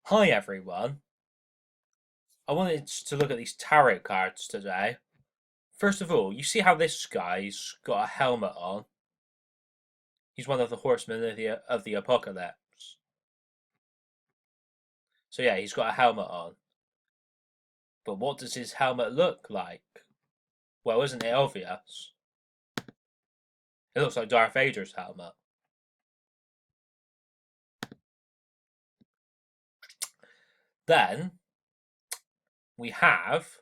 Hi everyone. I wanted to look at these tarot cards today. First of all, you see how this guy's got a helmet on? He's one of the horsemen of the apocalypse. So yeah, he's got a helmet on. But what does his helmet look like? Well, isn't it obvious? It looks like Darth Vader's helmet. Then we have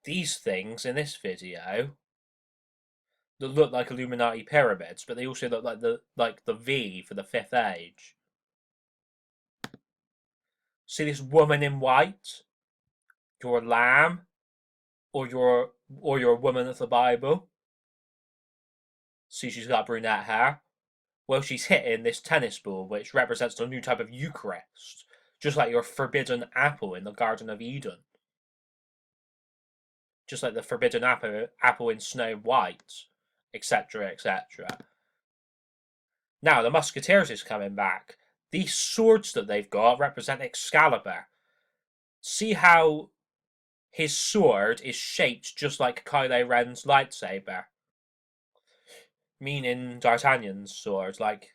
these things in this video that look like Illuminati pyramids, but they also look like the V for the Fifth Age. See this woman in white? Your lamb? Or your woman of the Bible? See, she's got brunette hair. Well, she's hitting this tennis ball, which represents the new type of Eucharist, just like your forbidden apple in the Garden of Eden, just like the forbidden apple in Snow White, etc., etc. Now, the Musketeers is coming back. These swords that they've got represent Excalibur. See how his sword is shaped just like Kylo Ren's lightsaber, meaning D'Artagnan's sword, like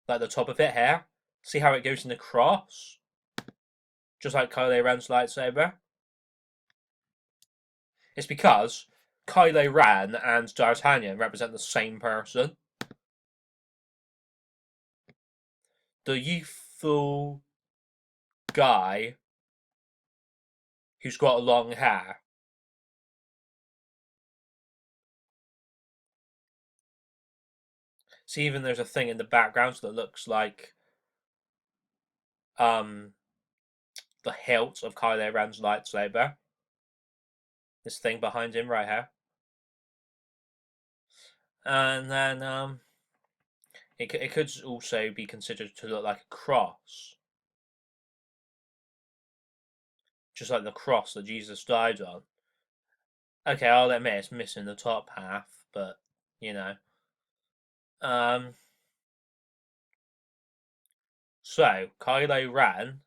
the top of it here. See how it goes in the cross, just like Kylo Ren's lightsaber. It's because Kylo Ren and D'Artagnan represent the same person. The youthful guy who's got long hair. See, even there's a thing in the background that looks like the hilt of Kylo Ren's lightsaber. This thing behind him right here. And then it could also be considered to look like a cross. Just like the cross that Jesus died on. Okay, I'll admit it's missing the top half, but you know. So Kylo Ren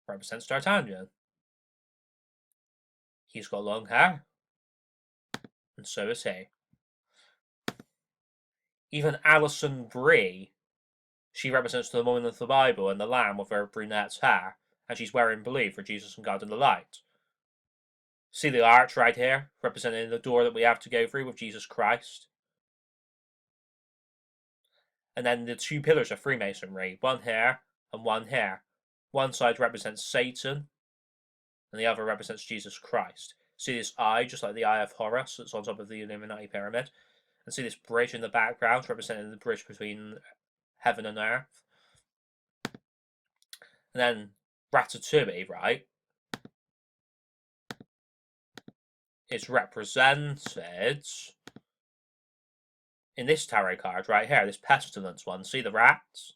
represents D'Artagnan. He's got long hair, and so is he. Even Alison Brie, she represents the woman of the Bible and the lamb with her brunette's hair, and she's wearing blue for Jesus and God in the light. See the arch right here, representing the door that we have to go through with Jesus Christ. And then the two pillars of Freemasonry, one here and one here. One side represents Satan, and the other represents Jesus Christ. See this eye, just like the Eye of Horus that's on top of the Illuminati pyramid. And see this bridge in the background, representing the bridge between heaven and earth. And then Ratatouille, right, is represented in this tarot card right here, this pestilence one. See the rats?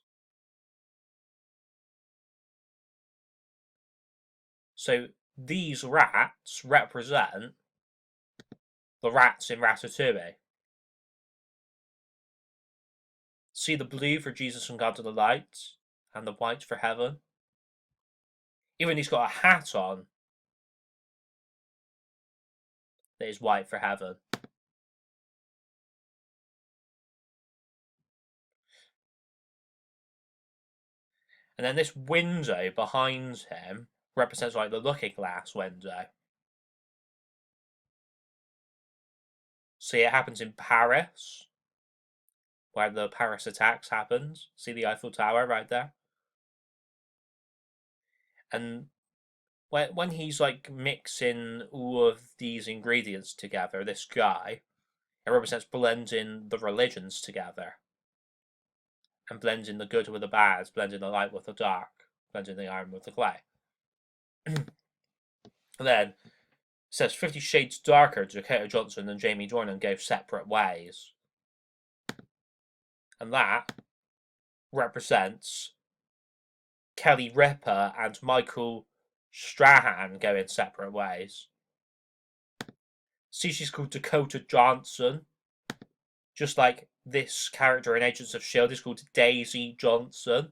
So these rats represent the rats in Ratatouille. See the blue for Jesus and God of the light, and the white for heaven. Even he's got a hat on that is white for heaven. And then this window behind him represents like the looking glass window. See, it happens in Paris, where the Paris attacks happened. See the Eiffel Tower right there? And when he's like mixing all of these ingredients together, this guy, it represents blending the religions together. And blending the good with the bad, blending the light with the dark, blending the iron with the clay. Then it says 50 Shades Darker, Dakota Johnson and Jamie Dornan go separate ways. And that represents Kelly Ripa and Michael Strahan going separate ways. See, she's called Dakota Johnson, just like this character in Agents of S.H.I.E.L.D. is called Daisy Johnson.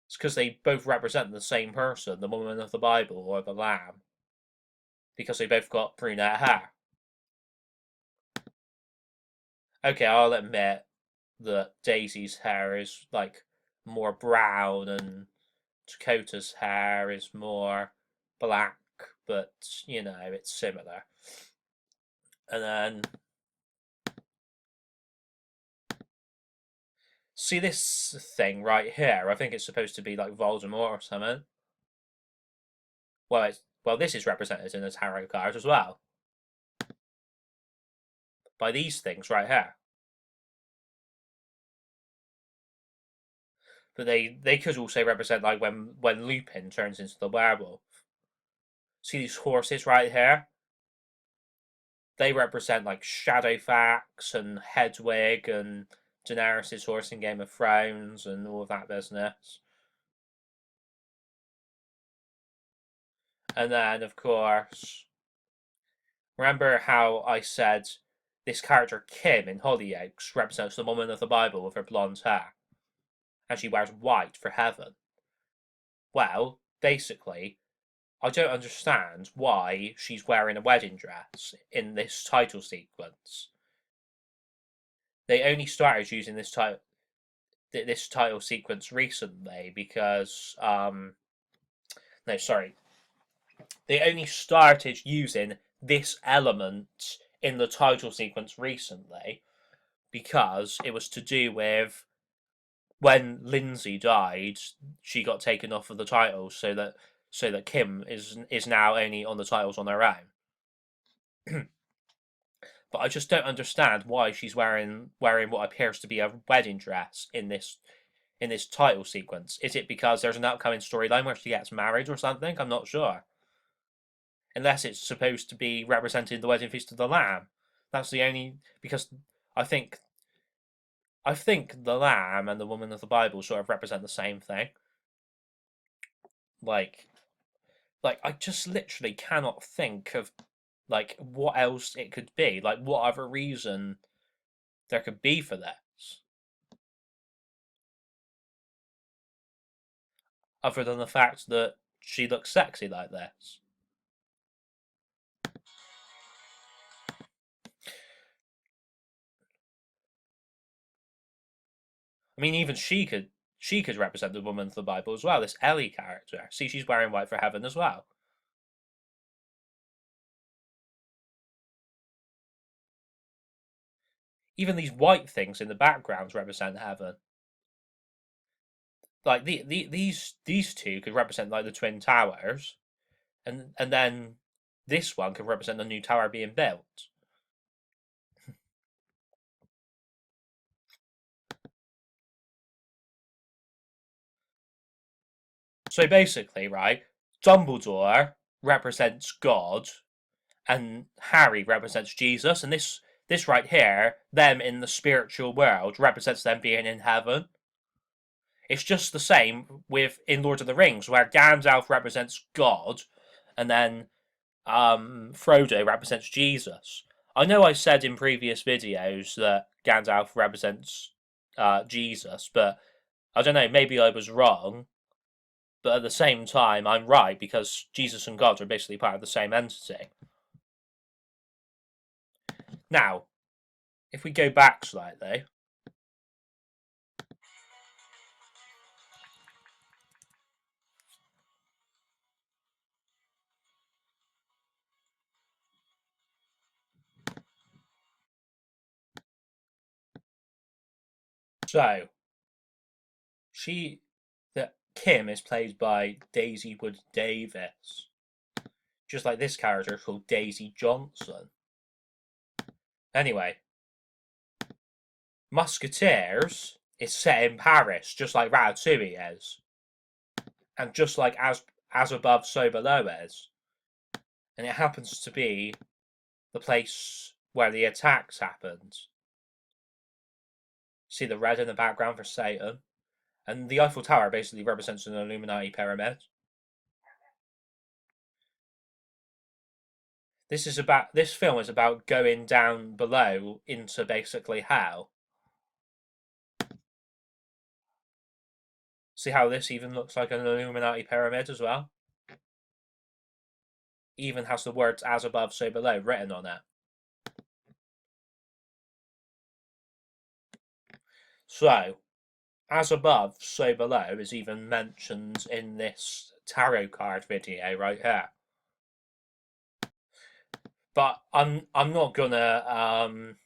It's because they both represent the same person, the woman of the Bible or the lamb, because they both got brunette hair. Okay, I'll admit that Daisy's hair is like more brown and Dakota's hair is more black, but you know, it's similar. And then see this thing right here? I think it's supposed to be like Voldemort or something. Well, this is represented in a tarot card as well by these things right here. But they could also represent like when Lupin turns into the werewolf. See these horses right here? They represent like Shadowfax and Hedwig and Daenerys' horse in Game of Thrones and all of that business. And then, of course, remember how I said this character Kim in Hollyoaks represents the woman of the Bible with her blonde hair, and she wears white for heaven? Well, basically, I don't understand why she's wearing a wedding dress in this title sequence. They only started using this title sequence recently because no, sorry, they only started using this element in the title sequence recently because it was to do with when Lindsay died, she got taken off of the titles so that Kim is now only on the titles on her own. But I just don't understand why she's wearing what appears to be a wedding dress in this title sequence. Is it because there's an upcoming storyline where she gets married or something? I'm not sure. Unless it's supposed to be representing the wedding feast of the Lamb. That's the only because I think I think the Lamb and the woman of the Bible sort of represent the same thing. Like like I just literally cannot think of like what else it could be. Like what other reason there could be for this. Other than the fact that she looks sexy like this. I mean, even she could represent the woman of the Bible as well. This Ellie character. See, she's wearing white for heaven as well. Even these white things in the backgrounds represent heaven. Like these two could represent like the twin towers, and then this one could represent the new tower being built. So basically, right, Dumbledore represents God, and Harry represents Jesus, and this right here, them in the spiritual world, represents them being in heaven. It's just the same with in Lord of the Rings, where Gandalf represents God, and then Frodo represents Jesus. I know I said in previous videos that Gandalf represents Jesus, but I don't know, maybe I was wrong. But at the same time, I'm right because Jesus and God are basically part of the same entity. Now, if we go back slightly, so she that Kim is played by Daisy Wood Davis, just like this character called Daisy Johnson. Anyway, Musketeers is set in Paris, just like Ratatouille is, and just like as above, so below is, and it happens to be the place where the attacks happened. See the red in the background for Satan, and the Eiffel Tower basically represents an Illuminati pyramid. This film is about going down below into basically hell. See how this even looks like an Illuminati pyramid as well? Even has the words "as above, so below" written on it. So, as above, so below is even mentioned in this tarot card video right here. But I'm not gonna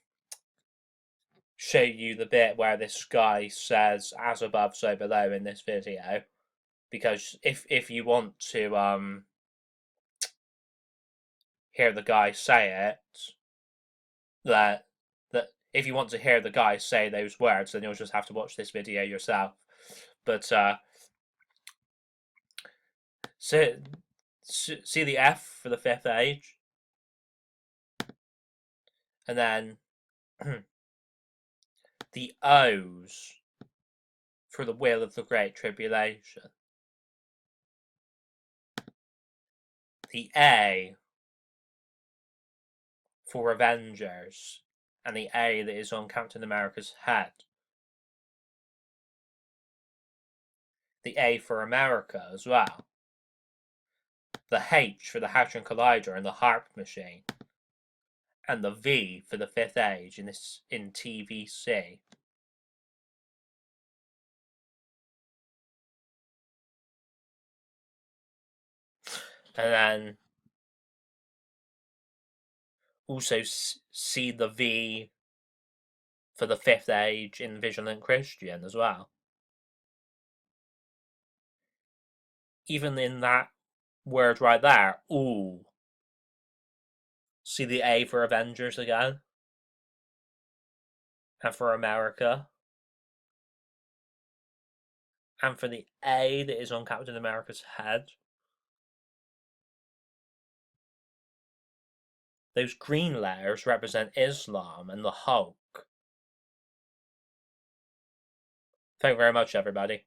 show you the bit where this guy says "as above, so below" in this video, because if you want to hear the guy say it, that if you want to hear the guy say those words, then you'll just have to watch this video yourself. But see the F for the fifth age, and then the O's for the wheel of the Great Tribulation, the A for Avengers, and the A that is on Captain America's head. The A for America as well. The H for the Hadron Collider and the Harp Machine. And the V for the fifth age in TVC. And then also see the V for the fifth age in Vigilant Christian as well. Even in that word right there, ooh. See the A for Avengers again? And for America. And for the A that is on Captain America's head. Those green letters represent Islam and the Hulk. Thank you very much, everybody.